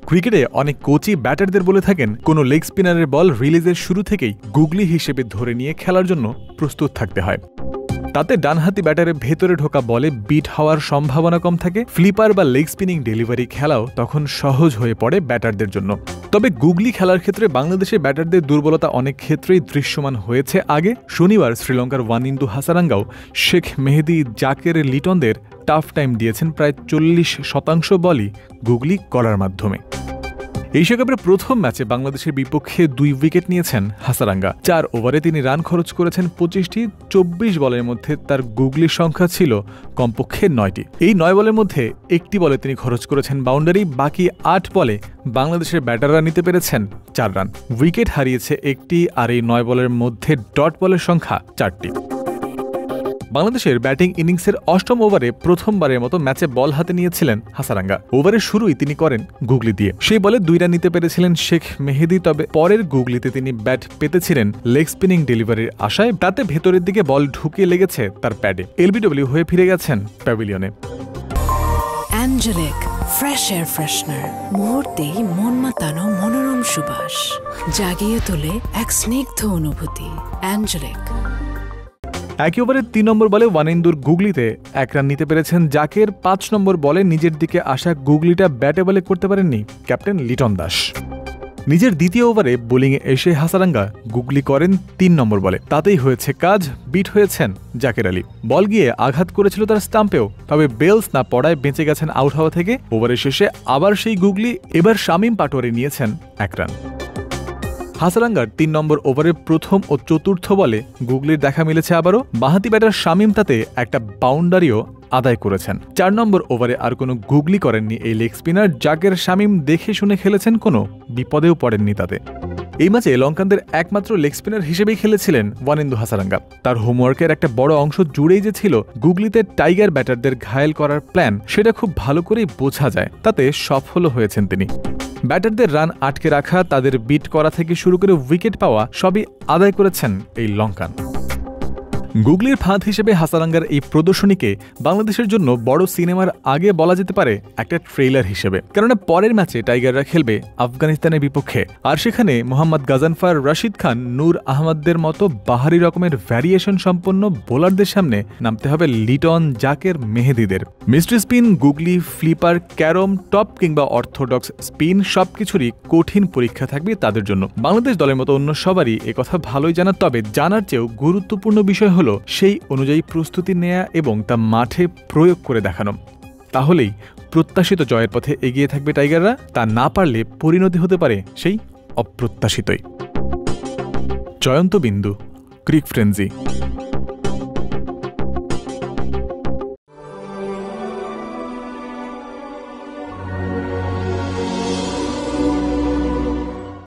ক্রিকেটে অনেক কোচই ব্যাটারদের বলে থাকেন কোনো লেগ স্পিনারের বল রিলিজের শুরু থেকেই গুগলি হিসেবে ধরে নিয়ে খেলার জন্য প্রস্তুত থাকতে হয়। তাতে ডানহাতি ব্যাটারের ভেতরে ঢোকা বলে বিট হওয়ার সম্ভাবনা কম থাকে, ফ্লিপার বা লেগ স্পিনিং ডেলিভারি খেলাও তখন সহজ হয়ে পড়ে ব্যাটারদের জন্য। তবে গুগলি খেলার ক্ষেত্রে বাংলাদেশের ব্যাটারদের দুর্বলতা অনেক ক্ষেত্রেই দৃশ্যমান হয়েছে আগে। শনিবার শ্রীলঙ্কার ওয়ানিন্দু হাসারাঙ্গাও শেখ মেহেদী, জাকের, লিটনদের টাফ টাইম দিয়েছেন প্রায় 40% বলই গুগলি করার মাধ্যমে। এশিয়া কাপের প্রথম ম্যাচে বাংলাদেশের বিপক্ষে 2 উইকেট নিয়েছেন হাসারাঙ্গা। 4 ওভারে তিনি রান খরচ করেছেন 25টি। 24 বলের মধ্যে তার গুগলির সংখ্যা ছিল কমপক্ষে 9টি। এই 9 বলের মধ্যে একটি বলে তিনি খরচ করেছেন বাউন্ডারি, বাকি 8 বলে বাংলাদেশের ব্যাটাররা নিতে পেরেছেন 4 রান। উইকেট হারিয়েছে একটি, আর এই 9 বলের মধ্যে ডট বলের সংখ্যা 4টি। বাংলাদেশের ব্যাটিং ইনিংসের 8ম ওভারে প্রথমবারের মতো ম্যাচে বল হাতে নিয়েছিলেন হাসারাঙ্গা। ওভারের শুরুই তিনি করেন গুগলি দিয়ে। সেই বলে 2 রান নিতে পেরেছিলেন শেখ মেহেদী। তবে পরের গুগলিতে তিনি ব্যাট পেতেছিলেন লেগ স্পিনিং ডেলিভারির আশায়, তাতে ভেতরের দিকে বল ঢুকে লেগেছে তার প্যাডে। এলবিডব্লিউ হয়ে ফিরে গেছেন প্যাভিলিয়নে। অ্যাঞ্জেলিক ফ্রেশ এয়ার ফ্রেশনার, মুহূর্তেই মন মাতানো মনোরম সুবাস, জাগিয়ে তোলে এক স্নিগ্ধ অনুভূতি। অ্যাঞ্জেলিক। একই ওভারের 3 নম্বর বলে ওয়ানিন্দুর গুগলিতে 1 রান নিতে পেরেছেন জাকের। 5 নম্বর বলে নিজের দিকে আসা গুগলিটা ব্যাটে বলে করতে পারেননি ক্যাপ্টেন লিটন দাস। নিজের দ্বিতীয় ওভারে বোলিংয়ে এসে হাসারাঙ্গা গুগলি করেন 3 নম্বর বলে। তাতেই হয়েছে কাজ, বিট হয়েছেন জাকের আলী। বল গিয়ে আঘাত করেছিল তার স্টাম্পেও, তবে বেলস না পড়ায় বেঁচে গেছেন আউট হওয়া থেকে। ওভারের শেষে আবার সেই গুগলি, এবার শামীম পাটোয়ারি নিয়েছেন 1 রান। হাসারাঙ্গার 3 নম্বর ওভারের প্রথম ও চতুর্থ বলে গুগলির দেখা মিলেছে আবারও। বাঁহাতি ব্যাটার শামীম তাতে একটা বাউন্ডারিও আদায় করেছেন। 4 নম্বর ওভারে আর কোনো গুগলি করেননি এই লেগ স্পিনার। জাকের, শামীম দেখে শুনে খেলেছেন, কোনো বিপদেও পড়েননি তাতে। এই ম্যাচে লঙ্কানদের একমাত্র লেগ স্পিনার হিসেবেই খেলেছিলেন ওয়ানিন্দু হাসারাঙ্গা। তার হোমওয়ার্কের একটা বড় অংশ জুড়েই যে ছিল গুগলিতে টাইগার ব্যাটারদের ঘায়েল করার প্ল্যান, সেটা খুব ভালো করেই বোঝা যায়। তাতে সফলও হয়েছেন তিনি। ব্যাটারদের রান আটকে রাখা, তাদের বিট করা থেকে শুরু করে উইকেট পাওয়া, সবই আদায় করেছেন এই লঙ্কান। গুগলির ফাঁদ হিসেবে হাসারাঙ্গার এই প্রদর্শনীকে বাংলাদেশের জন্য বড় সিনেমার আগে বলা যেতে পারে একটা ট্রেইলার হিসেবে। কেননা পরের ম্যাচে টাইগাররা খেলবে আফগানিস্তানের বিপক্ষে, আর সেখানে মোহাম্মদ গাজানফার, রশিদ খান, নূর আহমদের মতো বাহারি রকমের ভ্যারিয়েশন সম্পন্ন বোলারদের সামনে নামতে হবে লিটন, জাকের, মেহেদীদের। মিস্ট্রি স্পিন, গুগলি, ফ্লিপার, ক্যারম, টপ কিংবা অর্থোডক্স স্পিন সবকিছুরই কঠিন পরীক্ষা থাকবে তাদের জন্য। বাংলাদেশ দলের মতো অন্য সবারই একথা ভালোই জানা, তবে জানার চেয়েও গুরুত্বপূর্ণ বিষয় হলো সেই অনুযায়ী প্রস্তুতি নেয়া এবং তা মাঠে প্রয়োগ করে দেখানো। তাহলেই প্রত্যাশিত জয়ের পথে এগিয়ে থাকবে টাইগাররা। তা না পারলে পরিণতি হতে পারে সেই অপ্রত্যাশিতই। জয়ন্ত বিন্দু, ক্রিক ফ্রেন্সি।